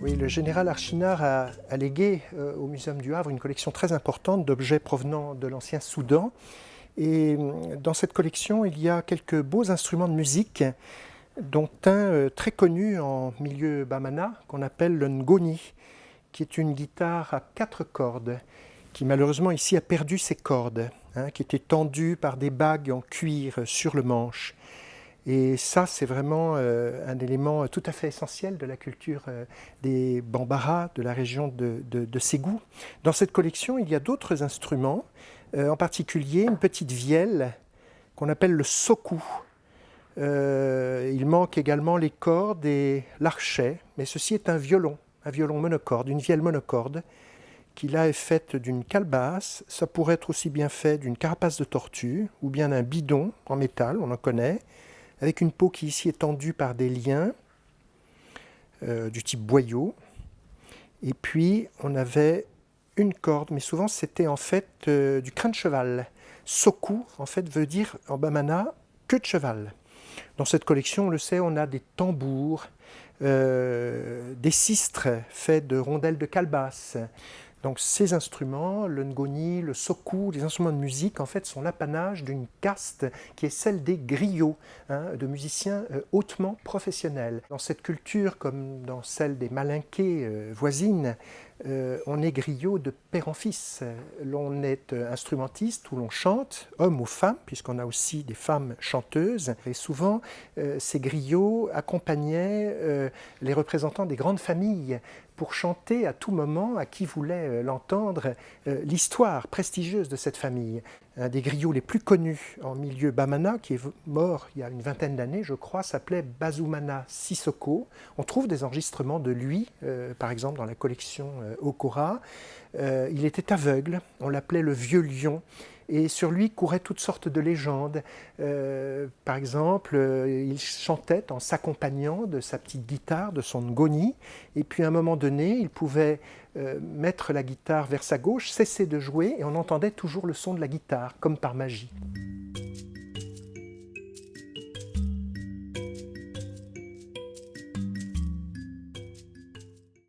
Oui, le général Archinard a légué au Muséum du Havre une collection très importante d'objets provenant de l'ancien Soudan. Et dans cette collection, il y a quelques beaux instruments de musique, dont un très connu en milieu bamana, qu'on appelle le ngoni, qui est une guitare à 4 cordes, qui malheureusement ici a perdu ses cordes, qui était tendue par des bagues en cuir sur le manche. Et ça, c'est vraiment un élément tout à fait essentiel de la culture des Bambara, de la région de Ségou. Dans cette collection, il y a d'autres instruments, en particulier une petite vielle qu'on appelle le sokou. Il manque également les cordes et l'archet, mais ceci est un violon monocorde, une vielle monocorde, qui là est faite d'une calebasse. Ça pourrait être aussi bien fait d'une carapace de tortue ou bien d'un bidon en métal, on en connaît, avec une peau qui ici est tendue par des liens du type boyau. Et puis on avait une corde, mais souvent c'était en fait du crin de cheval. Sokou en fait veut dire en bamana queue de cheval. Dans cette collection, on le sait, on a des tambours, des sistres faits de rondelles de calebasse. Donc ces instruments, le ngoni, le sokou, les instruments de musique, en fait, sont l'apanage d'une caste qui est celle des griots, de musiciens hautement professionnels. Dans cette culture, comme dans celle des malinqués voisines, on est griot de père en fils. L'on est instrumentiste où l'on chante, homme ou femme, puisqu'on a aussi des femmes chanteuses. Et souvent, ces griots accompagnaient les représentants des grandes familles pour chanter à tout moment, à qui voulait l'entendre, l'histoire prestigieuse de cette famille. Un des griots les plus connus en milieu bamana, qui est mort il y a une vingtaine d'années, je crois, s'appelait Bazumana Sissoko. On trouve des enregistrements de lui, par exemple dans la collection Okora. Il était aveugle, on l'appelait le vieux lion. Et sur lui couraient toutes sortes de légendes. Par exemple, il chantait en s'accompagnant de sa petite guitare, de son ngoni, et puis à un moment donné, il pouvait mettre la guitare vers sa gauche, cesser de jouer, et on entendait toujours le son de la guitare, comme par magie.